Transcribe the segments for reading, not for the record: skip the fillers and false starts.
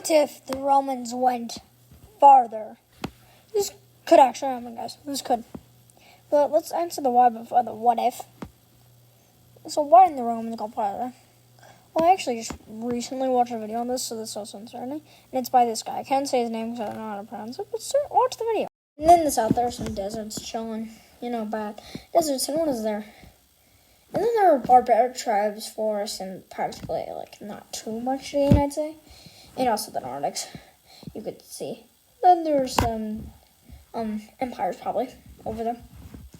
What if the Romans went farther? This could actually happen, guys. This could. But let's answer the why before the what if. So why didn't the Romans go farther? Well, I actually just recently watched a video on this, so this also concerns me. And it's by this guy. I can't say his name because I don't know how to pronounce it, but watch the video. And then this out there, some deserts chilling. Bad. Deserts, and what is there? And then there were barbaric tribes, forests, and practically, not too much rain, I'd say. And also the Nordics, you could see. Then there's some empires probably over there.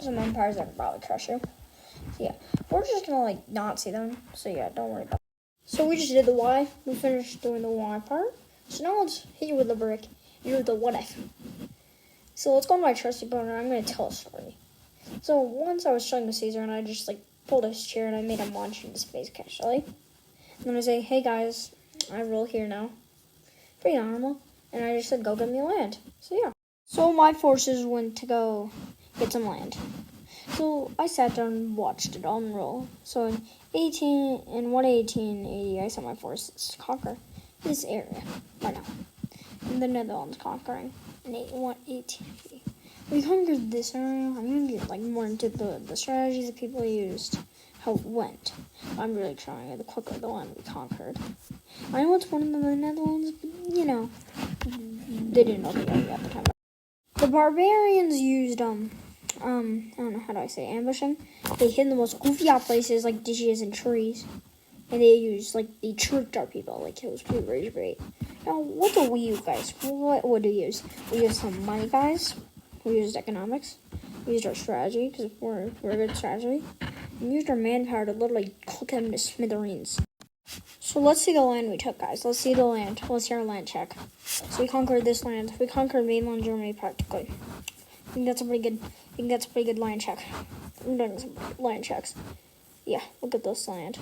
Some empires that could probably crush you. So yeah, we're just gonna not see them. So yeah, don't worry about it. So we just did the why. We finished doing the why part. So now let's hit you with the brick and do the what if. So let's go to my trusty boner and I'm gonna tell a story. So once I was showing the Caesar and I just pulled his chair and I made him launch into space casually. And then I say, hey guys, I rule here now. Pretty normal. And I just said, go get me land. So yeah. So my forces went to go get some land. So I sat down and watched it unroll. So in 1880, I sent my forces to conquer this area right now. And the Netherlands conquering in 1880. We conquered this area. I'm going to get more into the strategies that people used, how it went. I'm really trying. The quicker the land we conquered. I know it's one of the Netherlands, but they didn't know the area at the time. The barbarians used I don't know, how do I say, ambushing? They hid in the most goofy out places like ditches and trees. And they used, they tricked our people. It was pretty great. Now, what do we use, guys? What would we use? We used some money, guys. We used economics. We used our strategy, because we're a good strategy. And used our manpower to literally cook them to smithereens. So let's see the land we took, guys. Let's see the land. Let's see our land check. So we conquered this land. We conquered mainland Germany practically. I think that's a pretty good land check. I'm doing some land checks. Yeah, look at this land.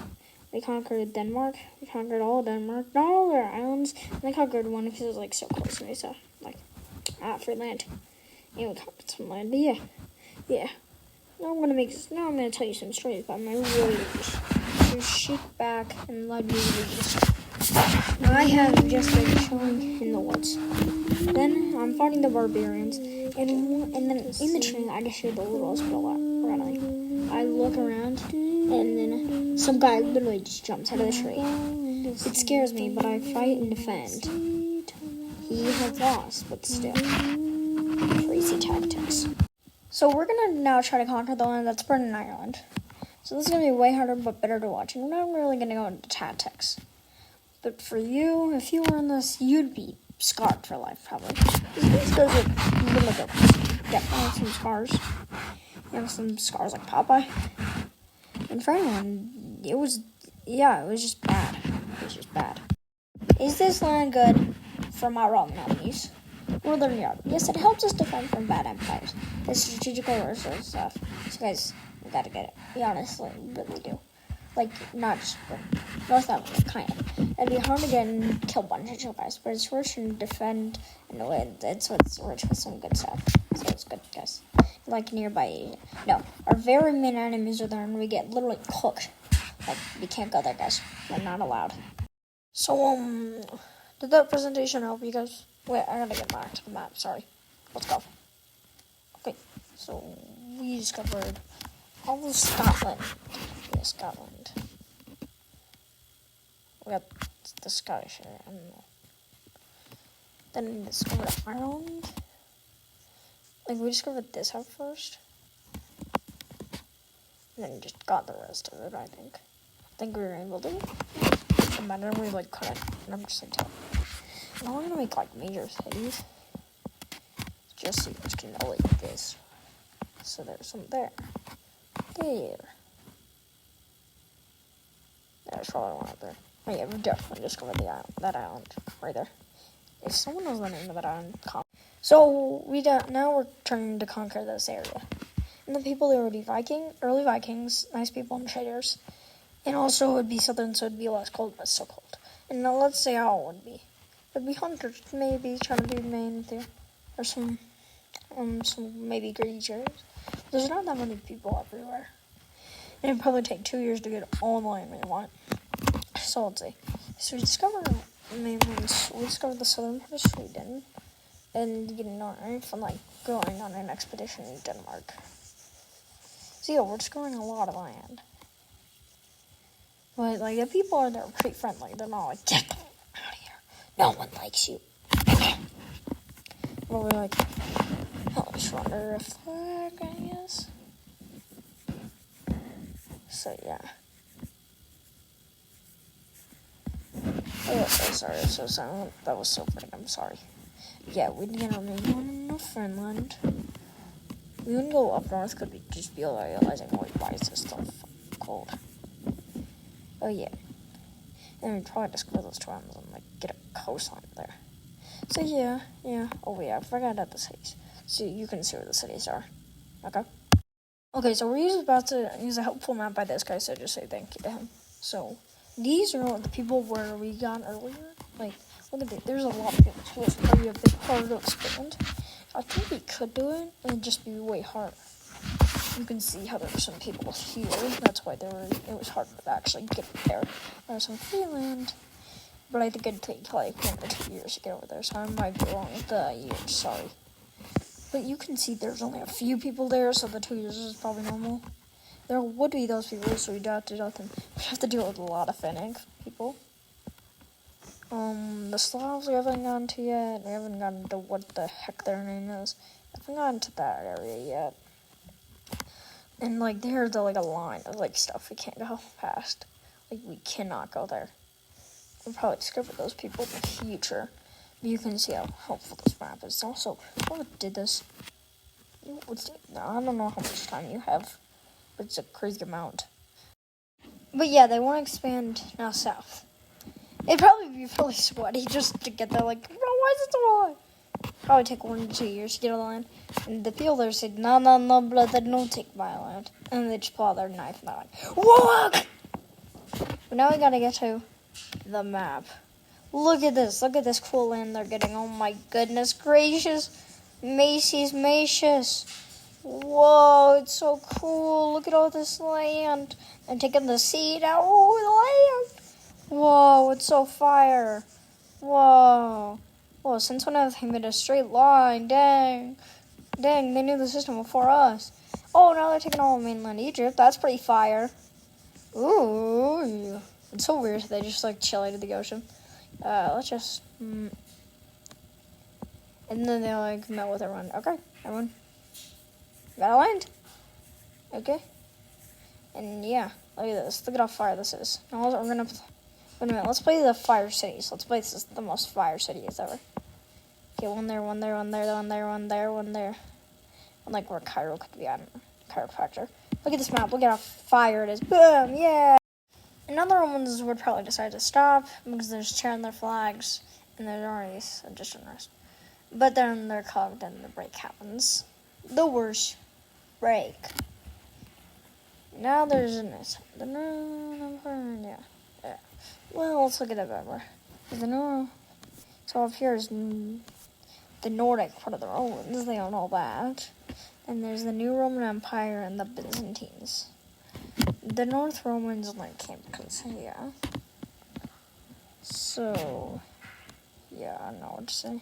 We conquered Denmark. We conquered all of Denmark. Not all their islands. And I conquered one because it was so close to me. So free land. And we conquered some land. But yeah. Now I'm gonna tell you some stories about my warriors. So shake back and let me read. I have just been chilling in the woods. Then I'm fighting the barbarians, and then in the tree I just hear the little squirrel running. I look around, and then some guy literally just jumps out of the tree. It scares me, but I fight and defend. He has lost, but still. Crazy tactics. So we're gonna now try to conquer the land that's burned in Ireland. So this is gonna be way harder, but better to watch. And we're not really gonna go into tactics. But for you, if you were in this, you'd be scarred for life, probably. These guys are really good. Definitely have some scars. You have some scars like Popeye. And for anyone, it was just bad. It was just bad. Is this land good for my Roman enemies? Northern Europe. Yes, it helps us defend from bad empires. The strategical resource stuff. So guys, we gotta get it. We honestly really do. Not just North Africa, kind of. It'd be hard to get and kill a bunch of chill guys, but it's rich and defend in a way it's rich with some good stuff. So it's good, guys. Nearby, no, our very main enemies are there, and we get literally cooked. We can't go there, guys. We're not allowed. So, did that presentation help you guys? Wait, I gotta get back to the map, sorry. Let's go. Okay, so we discovered all of Scotland. Yeah, Scotland. We got the Scottish area, I don't know. Then we discovered Ireland. We discovered this out first. And then just got the rest of it, I think. I think we were able to. And then we cut it. And I'm just telling you. Now we're gonna make major cities. Just so you guys can know this. So there's some there. There. There's probably one up there. Oh yeah, we definitely discovered that island right there. If someone knows the name of that island, comment. So now we're trying to conquer this area. And the people there would be early Vikings, nice people and traders. And also it would be southern, so it'd be less cold, but still cold. And now let's say how it would be. It'd be hunters, maybe trying to be main there, or some maybe greedy traders. There's not that many people everywhere. And it'd probably take 2 years to get all the land we want. So let's see. So we discovered mainlands. We discovered the southern part of Sweden, and the north from like going on an expedition in Denmark. So yeah, we're discovering a lot of land. But like the people are there pretty friendly. They're not like, get the f out of here. No one likes you. Well, we're like, I'll just wander a flag, I guess. So yeah. Oh, so sorry, I'm so silent. That was so funny, I'm sorry. Yeah, we didn't remain in Finland. We wouldn't go up north because we'd just be realizing, like, why is this so cold? Oh yeah. And we'd probably discover those twins and like get a coastline there. So yeah. Oh yeah, I forgot about the cities. So you can see where the cities are. Okay, so we're about to use a helpful map by this guy, so just say thank you to him. So these are the people where we got earlier. Like, look at this. There's a lot of people. So it's probably a bit harder to expand. I think we could do it, and it'd just be way harder. You can see how there were some people here. That's why it was harder to actually get there. There's some free land, but I think it'd take like 1 or 2 years to get over there. So I might be wrong with the years. Sorry, but you can see there's only a few people there, so the 2 years is probably normal. There would be those people, so we have to deal with a lot of Finnic people. The Slavs we haven't gotten to yet. We haven't gotten to what the heck their name is. I haven't gotten to that area yet. And like there's like a line of like stuff we can't go past. Like we cannot go there. We'll probably discover those people in the future. But you can see how helpful this map is. Also, whoever did this, I don't know how much time you have, but it's a crazy amount. But yeah, they want to expand now south. It'd probably be really sweaty just to get there. Like, bro, why is it so hard? Probably take 1 to 2 years to get on the land. And the people there said, no, brother, don't take my land. And they just pull out their knife and they're like, walk! But now we gotta get to the map. Look at this cool land they're getting. Oh my goodness gracious. Macy's. Whoa, it's so cool. Look at all this land. I'm taking the seed out. Oh, the land. Whoa, it's so fire. Whoa, since when have they made a straight line? Dang, they knew the system before us. Oh, now they're taking all of mainland Egypt. That's pretty fire. Ooh, it's so weird. They just like chill out of the ocean. Let's just, and then they like met with everyone. Okay, everyone, gotta land. Okay, and yeah, look at this. Look at how fire this is. Now we're gonna. Wait a minute, let's play the fire cities. Let's play this is the most fire cities ever. Okay, one there. And like where Cairo could be, I don't know. Cairo factor. Look at this map, look at how fire it is. Boom, yeah! And other ones would probably decide to stop because they're just cheering their flags and there's already just unrest. But then they're clogged and the break happens. The worst break. Now there's yeah. Well, let's look at it better. So up here is the Nordic part of the Romans. They own all that. And there's the New Roman Empire and the Byzantines. The North Romans like came because yeah. So yeah, I don't know what to say.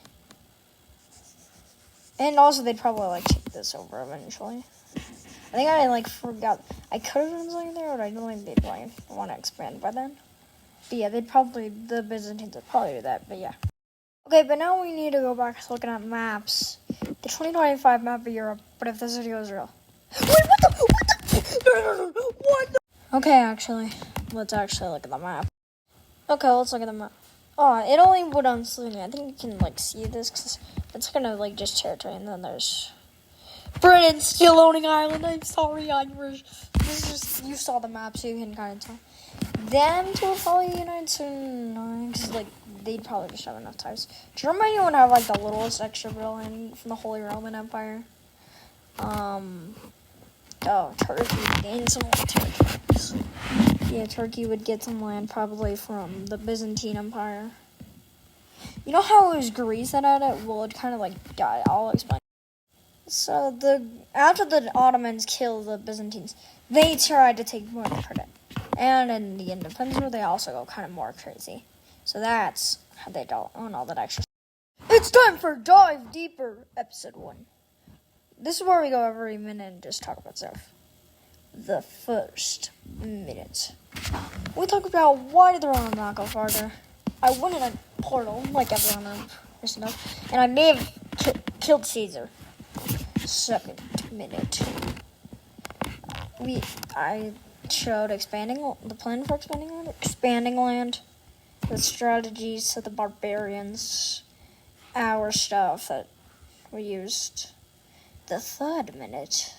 And also they'd probably like take this over eventually. I think I like forgot. I could have done something there, but I don't think they'd like want to expand by then. But yeah, the Byzantines would probably do that, but yeah. Okay, but now we need to go back to looking at maps. The 2025 map of Europe, but if this video is real. Wait, what the? Okay, actually, let's actually look at the map. Okay, let's look at the map. Oh, it only would on Slovenia. I think you can, like, see this, because it's kind of, like, just territory, and then there's Britain still owning Ireland. I'm sorry, Irish. This is just, you saw the map, so you can kind of tell. Them two will probably unite soon, because, like, they'd probably just have enough ties. Germany would have, like, the littlest extra land from the Holy Roman Empire. Turkey would gain some more territories. Yeah, Turkey would get some land probably from the Byzantine Empire. You know how it was Greece that had it? Well, it kind of, like, died. I'll explain. So, after the Ottomans killed the Byzantines, they tried to take more credit. And in the Independence War, they also go kind of more crazy. So that's how they don't own all that extra. It's time for Dive Deeper, Episode 1. This is where we go every minute and just talk about stuff. The first minute. We talk about why did the Roman not go farther. I went in a portal, like everyone else knows, and I may have killed Caesar. Second minute. I showed the plan for expanding land, the strategies of the barbarians, our stuff that we used. The third minute.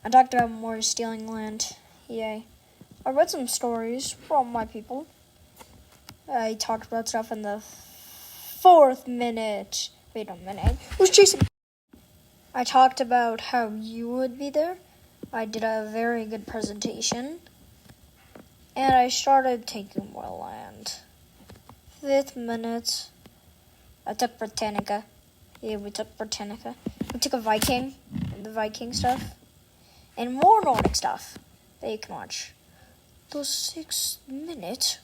I talked about more stealing land. Yay. I read some stories from my people. I talked about stuff in the fourth minute. Wait a minute. Who's chasing? I talked about how you would be there. I did a very good presentation. And I started taking more land. Fifth minute. I took Britannica. Yeah, we took Britannica. We took a Viking. The Viking stuff. And more Nordic stuff that you can watch. The sixth minute.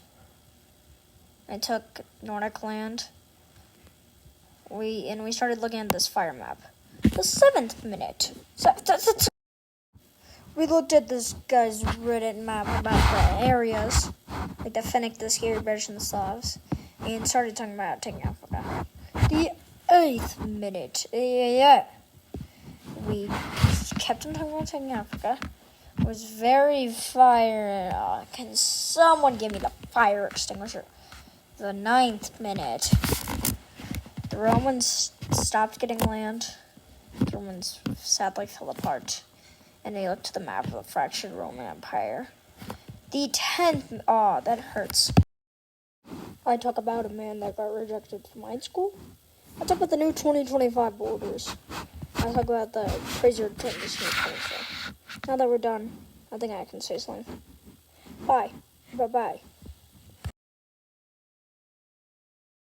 I took Nordic land. We started looking at this fire map. The seventh minute. We looked at this guy's Reddit map about the areas, like the Finnic, the Scary British, and the Slavs, and started talking about taking Africa. The eighth minute. Yeah. We kept on talking about taking Africa. It was very fire. Can someone give me the fire extinguisher? The ninth minute. The Romans stopped getting land. The Romans sadly fell apart. And they looked to the map of the fractured Roman Empire. The 10th... Oh, that hurts. I talk about a man that got rejected from high school. I talk about the new 2025 borders. I talk about the crazier changes in the culture. Now that we're done, I think I can say something. Bye. Bye-bye.